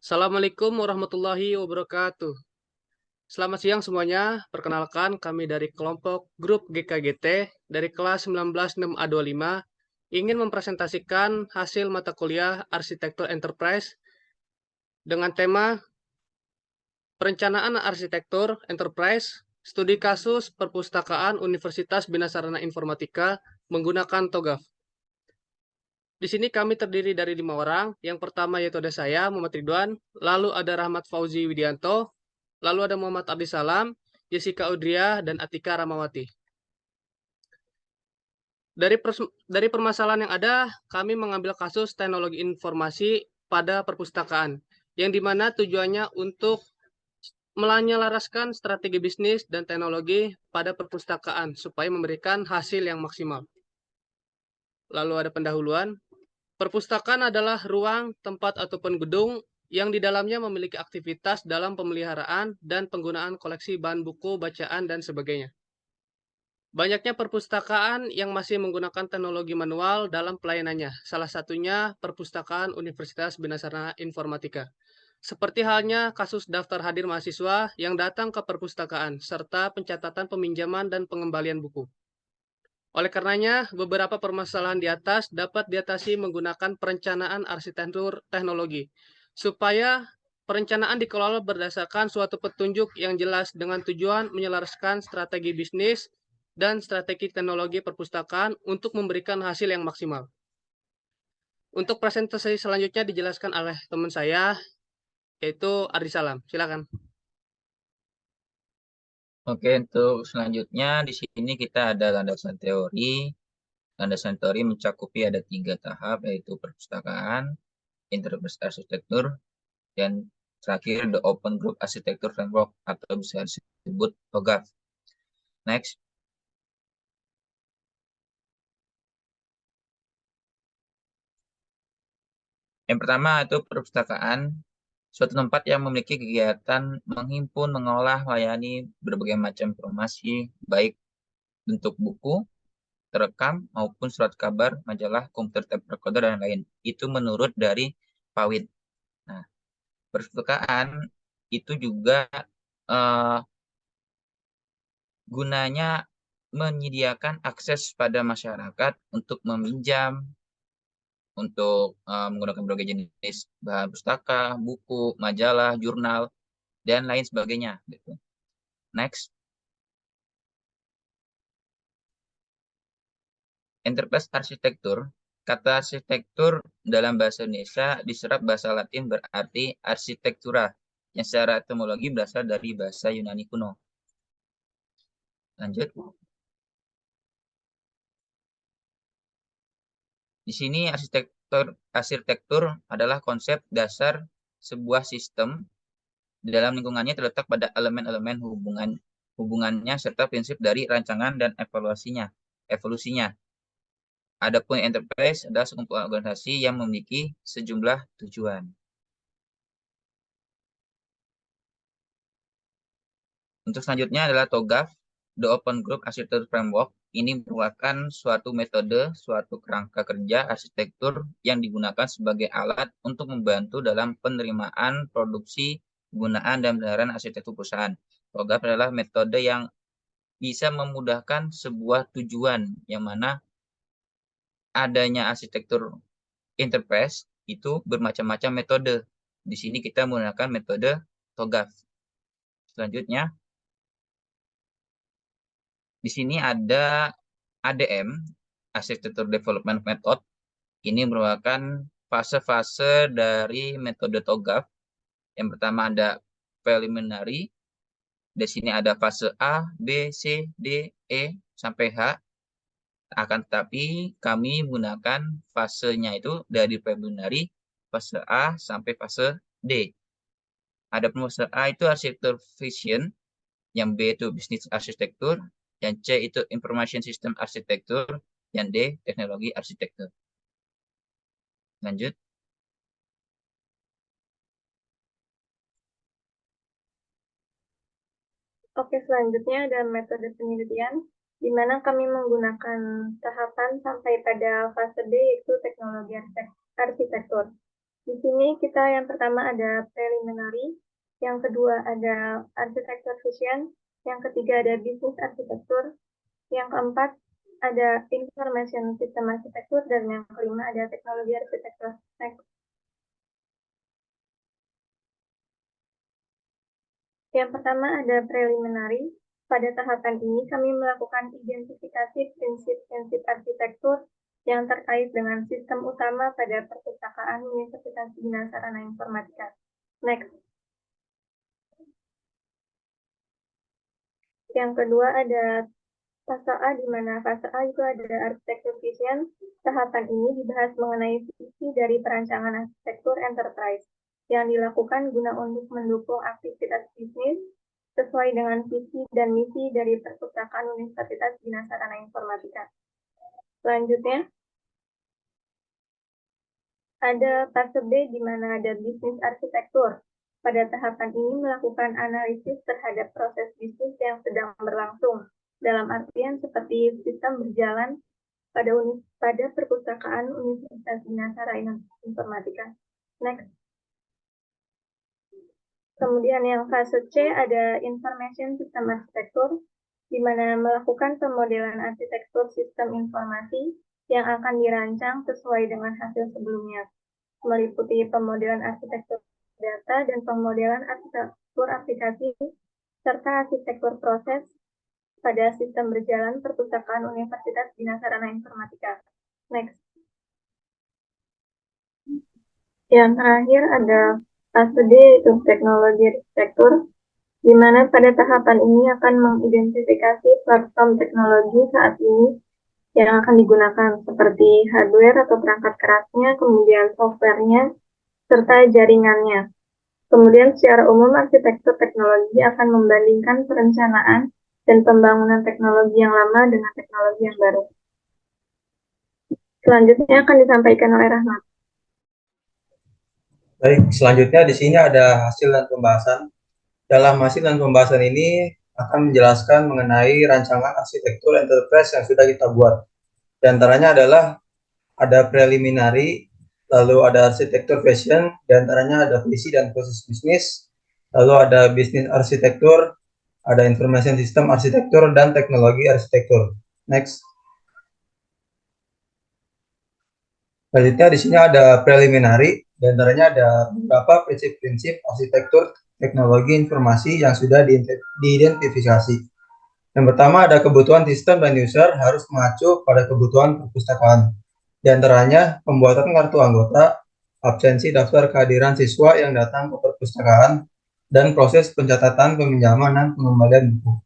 Assalamualaikum warahmatullahi wabarakatuh. Selamat siang semuanya. Perkenalkan, kami dari kelompok grup GKGT dari kelas 196A25 ingin mempresentasikan hasil mata kuliah Arsitektur Enterprise dengan tema Perencanaan Arsitektur Enterprise, Studi Kasus Perpustakaan Universitas Bina Sarana Informatika menggunakan TOGAF. Di sini kami terdiri dari 5 orang. Yang pertama yaitu ada saya, Muhammad Ridwan, lalu ada Rahmat Fauzi Widianto, lalu ada Muhammad Abdi Salam, Jessica Udria, dan Atika Ramawati. Dari permasalahan yang ada, kami mengambil kasus teknologi informasi pada perpustakaan, yang dimana tujuannya untuk menyelaraskan strategi bisnis dan teknologi pada perpustakaan supaya memberikan hasil yang maksimal. Lalu ada pendahuluan. Perpustakaan adalah ruang, tempat, ataupun gedung yang di dalamnya memiliki aktivitas dalam pemeliharaan dan penggunaan koleksi bahan buku, bacaan, dan sebagainya. Banyaknya perpustakaan yang masih menggunakan teknologi manual dalam pelayanannya, salah satunya Perpustakaan Universitas Bina Sarana Informatika. Seperti halnya kasus daftar hadir mahasiswa yang datang ke perpustakaan, serta pencatatan peminjaman dan pengembalian buku. Oleh karenanya, beberapa permasalahan di atas dapat diatasi menggunakan perencanaan arsitektur teknologi, supaya perencanaan dikelola berdasarkan suatu petunjuk yang jelas dengan tujuan menyelaraskan strategi bisnis dan strategi teknologi perpustakaan untuk memberikan hasil yang maksimal. Untuk presentasi selanjutnya dijelaskan oleh teman saya, yaitu Ardi Salam. Silakan. Oke, untuk selanjutnya di sini kita ada landasan teori. Landasan teori mencakupi ada 3 tahap, yaitu perpustakaan, interface arsitektur, dan terakhir the Open Group Architecture Framework atau bisa disebut TOGAF. Next. Yang pertama itu perpustakaan, suatu tempat yang memiliki kegiatan menghimpun, mengolah, melayani berbagai macam informasi, baik bentuk buku, terekam, maupun surat kabar, majalah, komputer tape recorder, dan lain. Itu menurut dari PAWID. Nah, perpustakaan itu juga eh, gunanya menyediakan akses pada masyarakat untuk meminjam, untuk menggunakan berbagai jenis bahan pustaka, buku, majalah, jurnal, dan lain sebagainya. Gitu. Next. Enterprise arsitektur. Kata arsitektur dalam bahasa Indonesia diserap bahasa Latin berarti arsitektura, yang secara etimologi berasal dari bahasa Yunani kuno. Lanjut. Di sini arsitektur adalah konsep dasar sebuah sistem. Di dalam lingkungannya terletak pada elemen-elemen hubungannya serta prinsip dari rancangan dan evolusinya. Adapun enterprise adalah sekumpulan organisasi yang memiliki sejumlah tujuan. Untuk selanjutnya adalah TOGAF, The Open Group Architecture Framework. Ini merupakan suatu metode, suatu kerangka kerja arsitektur yang digunakan sebagai alat untuk membantu dalam penerimaan, produksi, penggunaan, dan penyelenggaraan arsitektur perusahaan. TOGAF adalah metode yang bisa memudahkan sebuah tujuan, yang mana adanya arsitektur enterprise itu bermacam-macam metode. Di sini kita menggunakan metode TOGAF. Selanjutnya, di sini ada ADM, Architecture Development Method. Ini merupakan fase-fase dari metode TOGAF. Yang pertama ada preliminary. Di sini ada fase A, B, C, D, E, sampai H. Akan tetapi kami menggunakan fasenya itu dari preliminary, fase A, sampai fase D. Ada fase A itu arsitektur vision, yang B itu bisnis arsitektur, yang C itu information system arsitektur, yang D teknologi arsitektur. Lanjut. Oke, selanjutnya ada metode penelitian, di mana kami menggunakan tahapan sampai pada fase D, yaitu teknologi arsitektur. Di sini kita yang pertama ada preliminary, yang kedua ada architecture vision, yang ketiga ada business architecture, yang keempat ada information system architecture, dan yang kelima ada teknologi architecture. Next. Yang pertama ada preliminary. Pada tahapan ini kami melakukan identifikasi prinsip-prinsip arsitektur yang terkait dengan sistem utama pada perpustakaan Universitas Bina Sarana Informatika. Next. Yang kedua ada fase A, di mana fase A itu ada architecture vision. Tahapan ini dibahas mengenai visi dari perancangan arsitektur enterprise yang dilakukan guna untuk mendukung aktivitas bisnis sesuai dengan visi dan misi dari perpustakaan Universitas Bina Sarana Informatika. Selanjutnya, ada fase B, di mana ada bisnis arsitektur. Pada tahapan ini melakukan analisis terhadap proses bisnis yang sedang berlangsung, dalam artian seperti sistem berjalan pada perpustakaan Universitas Bina Sarana Informatika. Next. Kemudian yang fase C ada information system arsitektur, di mana melakukan pemodelan arsitektur sistem informasi yang akan dirancang sesuai dengan hasil sebelumnya, meliputi pemodelan arsitektur data dan pemodelan arsitektur aplikasi, serta arsitektur proses pada sistem berjalan perpustakaan Universitas Bina Sarana Informatika. Next. Yang terakhir ada fase D, yaitu teknologi arsitektur, di mana pada tahapan ini akan mengidentifikasi platform teknologi saat ini yang akan digunakan, seperti hardware atau perangkat kerasnya, kemudian software-nya, serta jaringannya. Kemudian secara umum arsitektur teknologi akan membandingkan perencanaan dan pembangunan teknologi yang lama dengan teknologi yang baru. Selanjutnya akan disampaikan oleh Rahmat. Baik, selanjutnya di sini ada hasil dan pembahasan. Dalam hasil dan pembahasan ini akan menjelaskan mengenai rancangan arsitektur enterprise yang sudah kita buat. Di antaranya adalah ada preliminary, lalu ada arsitektur vision, di antaranya ada visi dan proses bisnis, lalu ada bisnis arsitektur, ada information system arsitektur, dan teknologi arsitektur. Next. Selanjutnya di sini ada preliminary, di antaranya ada beberapa prinsip-prinsip arsitektur teknologi informasi yang sudah diidentifikasi. Yang pertama ada kebutuhan sistem dan user harus mengacu pada kebutuhan perpustakaan. Di antaranya pembuatan kartu anggota, absensi daftar kehadiran siswa yang datang ke perpustakaan, dan proses pencatatan, peminjaman, dan pengembalian buku.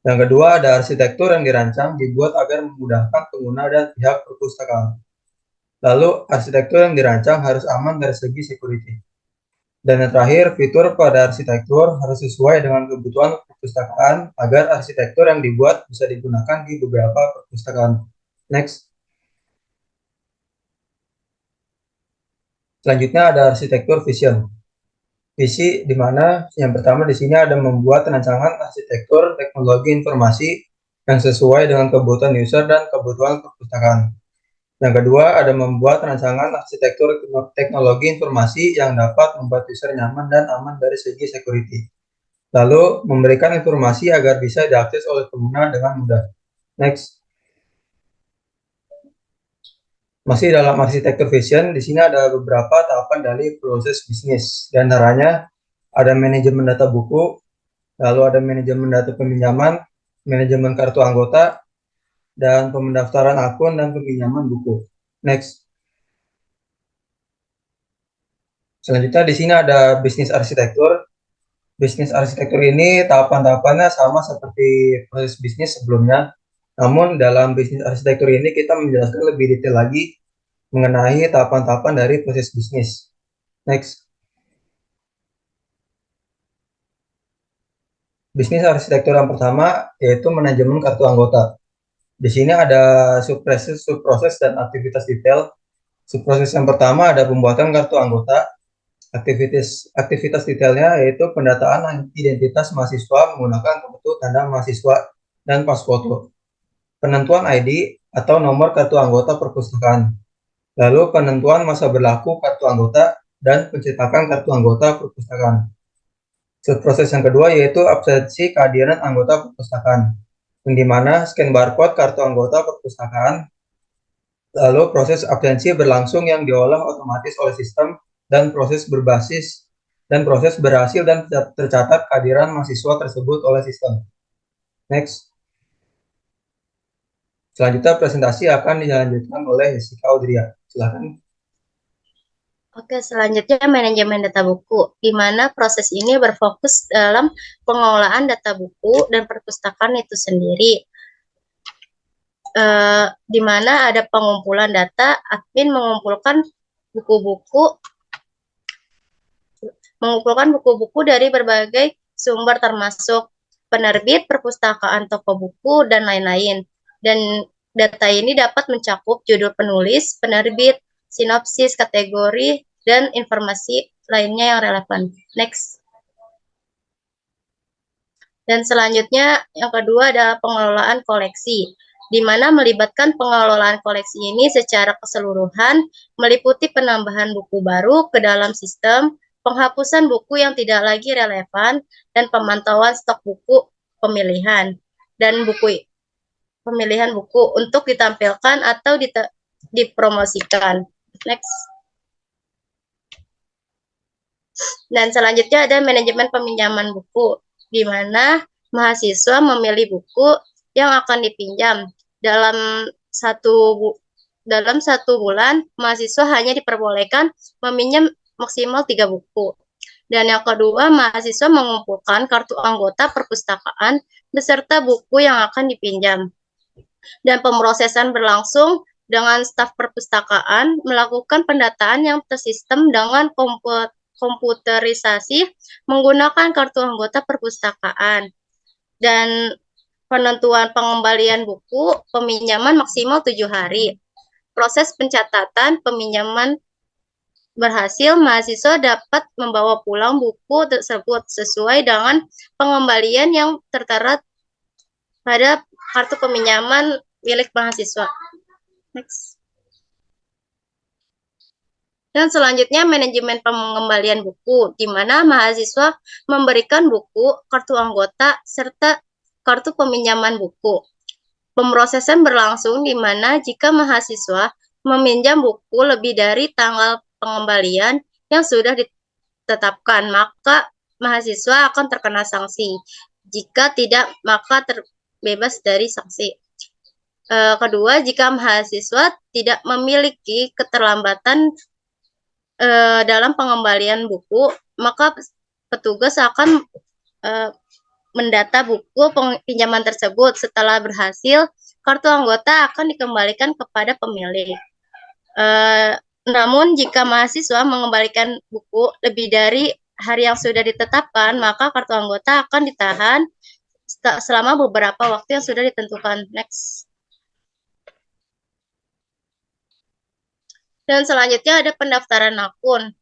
Yang kedua ada arsitektur yang dirancang dibuat agar memudahkan pengguna dan pihak perpustakaan. Lalu arsitektur yang dirancang harus aman dari segi security. Dan yang terakhir, fitur pada arsitektur harus sesuai dengan kebutuhan perpustakaan agar arsitektur yang dibuat bisa digunakan di beberapa perpustakaan. Next. Selanjutnya ada arsitektur vision. Visi di mana yang pertama di sini ada membuat rancangan arsitektur teknologi informasi yang sesuai dengan kebutuhan user dan kebutuhan perpustakaan. Yang kedua, ada membuat rancangan arsitektur teknologi informasi yang dapat membuat user nyaman dan aman dari segi security. Lalu, memberikan informasi agar bisa diakses oleh pengguna dengan mudah. Next. Masih dalam arsitektur vision, di sini ada beberapa tahapan dari proses bisnis. Di antaranya, ada manajemen data buku, lalu ada manajemen data peminjaman, manajemen kartu anggota, dan pemendaftaran akun dan peminjaman buku. Next. Selanjutnya di sini ada bisnis arsitektur. Bisnis arsitektur ini tahapan-tahapannya sama seperti proses bisnis sebelumnya. Namun dalam bisnis arsitektur ini kita menjelaskan lebih detail lagi mengenai tahapan-tahapan dari proses bisnis. Next. Bisnis arsitektur yang pertama yaitu manajemen kartu anggota. Di sini ada subproses dan aktivitas detail. Subproses yang pertama ada pembuatan kartu anggota. Aktivitas detailnya yaitu pendataan identitas mahasiswa menggunakan kartu tanda mahasiswa dan pas foto. Penentuan ID atau nomor kartu anggota perpustakaan. Lalu penentuan masa berlaku kartu anggota dan pencetakan kartu anggota perpustakaan. Proses yang kedua yaitu absensi kehadiran anggota perpustakaan, yang dimana scan barcode kartu anggota perpustakaan, lalu proses absensi berlangsung yang diolah otomatis oleh sistem dan proses berhasil dan tercatat kehadiran mahasiswa tersebut oleh sistem. Next. Selanjutnya presentasi akan dilanjutkan oleh Jessica Audria. Silakan. Oke, selanjutnya manajemen data buku, di mana proses ini berfokus dalam pengelolaan data buku dan perpustakaan itu sendiri. Di mana ada pengumpulan data, admin mengumpulkan buku-buku dari berbagai sumber termasuk penerbit, perpustakaan, toko buku, dan lain-lain. Dan data ini dapat mencakup judul penulis, penerbit, sinopsis, kategori, dan informasi lainnya yang relevan. Next. Dan selanjutnya yang kedua adalah pengelolaan koleksi, di mana melibatkan pengelolaan koleksi ini secara keseluruhan, meliputi penambahan buku baru ke dalam sistem, penghapusan buku yang tidak lagi relevan, dan pemantauan stok buku pemilihan buku untuk ditampilkan atau dipromosikan. Next. Dan selanjutnya ada manajemen peminjaman buku, di mana mahasiswa memilih buku yang akan dipinjam. Dalam satu bulan, mahasiswa hanya diperbolehkan meminjam maksimal 3 buku. Dan yang kedua, mahasiswa mengumpulkan kartu anggota perpustakaan beserta buku yang akan dipinjam. Dan pemrosesan berlangsung dengan staf perpustakaan melakukan pendataan yang tersistem dengan komputerisasi menggunakan kartu anggota perpustakaan. Dan penentuan pengembalian buku peminjaman maksimal 7 hari. Proses pencatatan peminjaman berhasil, mahasiswa dapat membawa pulang buku tersebut sesuai dengan pengembalian yang tertera pada kartu peminjaman milik mahasiswa. Next. Dan selanjutnya manajemen pengembalian buku, di mana mahasiswa memberikan buku, kartu anggota, serta kartu peminjaman buku. Pemrosesan berlangsung di mana jika mahasiswa meminjam buku lebih dari tanggal pengembalian yang sudah ditetapkan, maka mahasiswa akan terkena sanksi. Jika tidak, maka terbebas dari sanksi. Kedua, jika mahasiswa tidak memiliki keterlambatan dalam pengembalian buku, maka petugas akan mendata buku pinjaman tersebut. Setelah berhasil, kartu anggota akan dikembalikan kepada pemilik. Namun, jika mahasiswa mengembalikan buku lebih dari hari yang sudah ditetapkan, maka kartu anggota akan ditahan selama beberapa waktu yang sudah ditentukan. Next. Dan selanjutnya ada pendaftaran akun.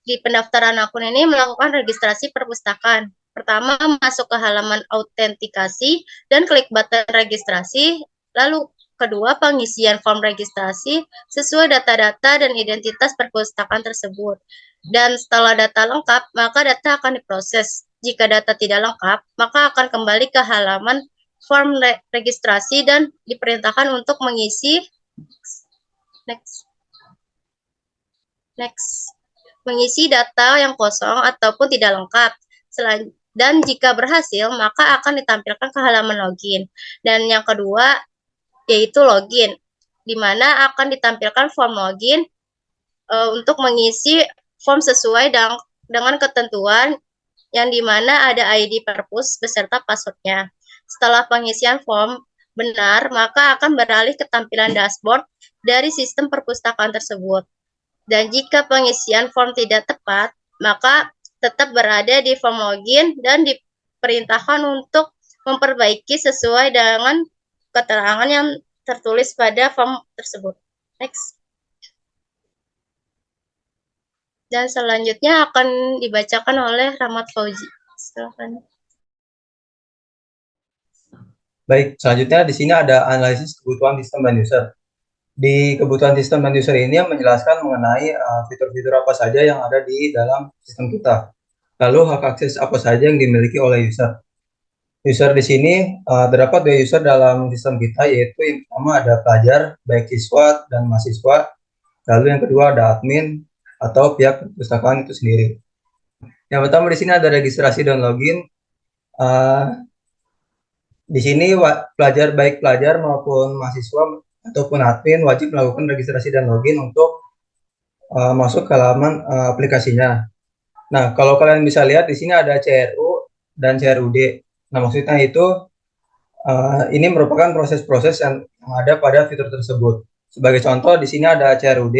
Di pendaftaran akun ini melakukan registrasi perpustakaan. Pertama, masuk ke halaman autentikasi dan klik button registrasi. Lalu kedua, pengisian form registrasi sesuai data-data dan identitas perpustakaan tersebut. Dan setelah data lengkap, maka data akan diproses. Jika data tidak lengkap, maka akan kembali ke halaman form registrasi dan diperintahkan untuk mengisi mengisi data yang kosong ataupun tidak lengkap. Dan jika berhasil, maka akan ditampilkan ke halaman login. Dan yang kedua, yaitu login, di mana akan ditampilkan form login untuk mengisi form sesuai dengan ketentuan yang dimana ada ID perpus beserta passwordnya. Setelah pengisian form benar, maka akan beralih ke tampilan dashboard dari sistem perpustakaan tersebut. Dan jika pengisian form tidak tepat, maka tetap berada di form login dan diperintahkan untuk memperbaiki sesuai dengan keterangan yang tertulis pada form tersebut. Next. Dan selanjutnya akan dibacakan oleh Rahmat Fauzi. Silakan. Baik, selanjutnya di sini ada analisis kebutuhan sistem dan user. Di kebutuhan sistem dan user ini yang menjelaskan mengenai fitur-fitur apa saja yang ada di dalam sistem kita. Lalu hak akses apa saja yang dimiliki oleh user. User di sini terdapat dua user dalam sistem kita, yaitu yang pertama ada pelajar, baik siswa dan mahasiswa. Lalu yang kedua ada admin atau pihak perpustakaan itu sendiri. Yang pertama di sini ada registrasi dan login. Di sini pelajar, baik pelajar maupun mahasiswa ataupun admin wajib melakukan registrasi dan login untuk masuk ke halaman aplikasinya. Nah, kalau kalian bisa lihat di sini ada CRU dan CRUD. Nah, maksudnya itu ini merupakan proses-proses yang ada pada fitur tersebut. Sebagai contoh, di sini ada CRUD.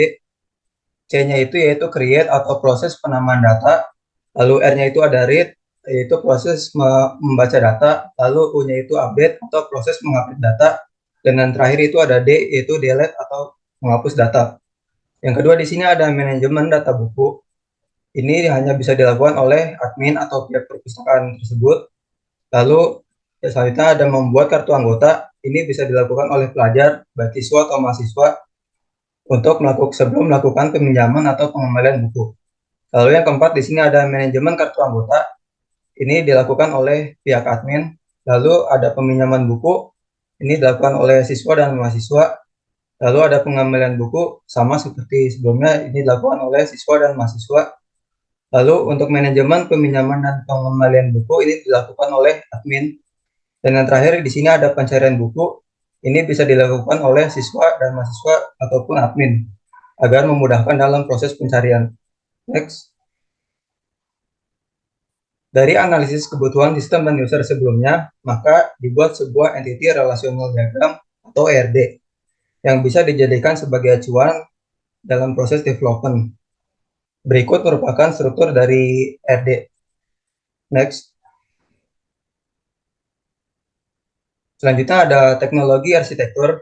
C-nya itu yaitu create atau proses penamaan data. Lalu R-nya itu ada read, yaitu proses membaca data. Lalu U-nya itu update atau proses mengupdate data. Dan yang terakhir itu ada D, yaitu delete atau menghapus data. Yang kedua di sini ada manajemen data buku. Ini hanya bisa dilakukan oleh admin atau pihak perpustakaan tersebut. Lalu selanjutnya ada membuat kartu anggota. Ini bisa dilakukan oleh pelajar, baik siswa atau mahasiswa untuk sebelum melakukan peminjaman atau pengembalian buku. Lalu yang keempat di sini ada manajemen kartu anggota. Ini dilakukan oleh pihak admin. Lalu ada peminjaman buku. Ini dilakukan oleh siswa dan mahasiswa. Lalu ada pengembalian buku, sama seperti sebelumnya, ini dilakukan oleh siswa dan mahasiswa. Lalu untuk manajemen peminjaman dan pengembalian buku ini dilakukan oleh admin. Dan yang terakhir di sini ada pencarian buku. Ini bisa dilakukan oleh siswa dan mahasiswa ataupun admin agar memudahkan dalam proses pencarian. Next. Dari analisis kebutuhan sistem dan user sebelumnya, maka dibuat sebuah entity relational diagram atau ERD yang bisa dijadikan sebagai acuan dalam proses development. Berikut merupakan struktur dari RD. Next. Selanjutnya ada teknologi arsitektur.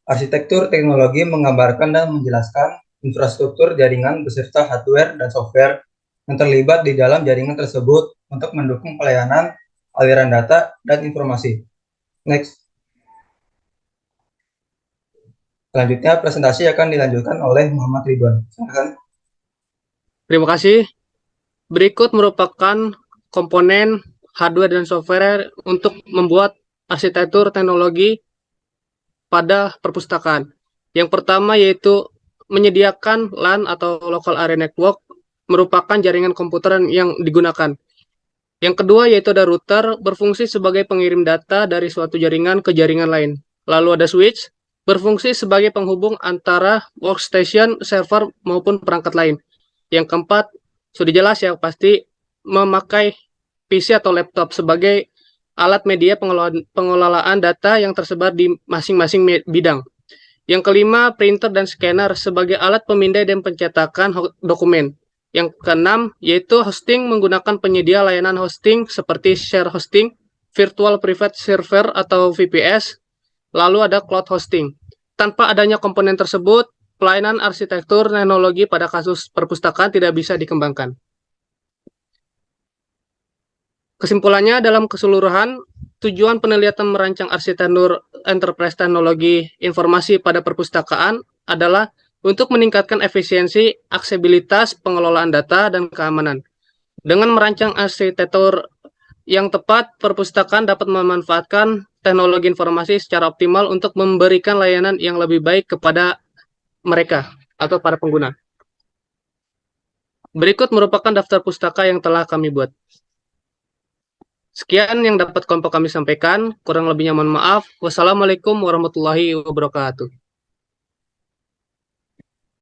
Arsitektur teknologi menggambarkan dan menjelaskan infrastruktur jaringan beserta hardware dan software yang terlibat di dalam jaringan tersebut untuk mendukung pelayanan, aliran data, dan informasi. Next. Selanjutnya presentasi akan dilanjutkan oleh Muhammad Ridwan. Silakan. Terima kasih. Berikut merupakan komponen hardware dan software untuk membuat arsitektur teknologi pada perpustakaan. Yang pertama yaitu menyediakan LAN atau Local Area Network, merupakan jaringan komputer yang digunakan. Yang kedua yaitu ada router, berfungsi sebagai pengirim data dari suatu jaringan ke jaringan lain. Lalu ada switch, berfungsi sebagai penghubung antara workstation, server, maupun perangkat lain. Yang keempat, sudah jelas ya pasti, memakai PC atau laptop sebagai alat media pengelolaan data yang tersebar di masing-masing bidang. Yang kelima, printer dan scanner sebagai alat pemindai dan pencetakan dokumen. Yang keenam, yaitu hosting menggunakan penyedia layanan hosting seperti share hosting, virtual private server atau VPS, lalu ada cloud hosting. Tanpa adanya komponen tersebut, pelayanan arsitektur teknologi pada kasus perpustakaan tidak bisa dikembangkan. Kesimpulannya, dalam keseluruhan, tujuan penelitian merancang arsitektur enterprise teknologi informasi pada perpustakaan adalah untuk meningkatkan efisiensi, aksesibilitas, pengelolaan data, dan keamanan. Dengan merancang arsitektur yang tepat, perpustakaan dapat memanfaatkan teknologi informasi secara optimal untuk memberikan layanan yang lebih baik kepada mereka atau para pengguna. Berikut merupakan daftar pustaka yang telah kami buat. Sekian yang dapat kelompok kami sampaikan. Kurang lebihnya mohon maaf. Wassalamualaikum warahmatullahi wabarakatuh.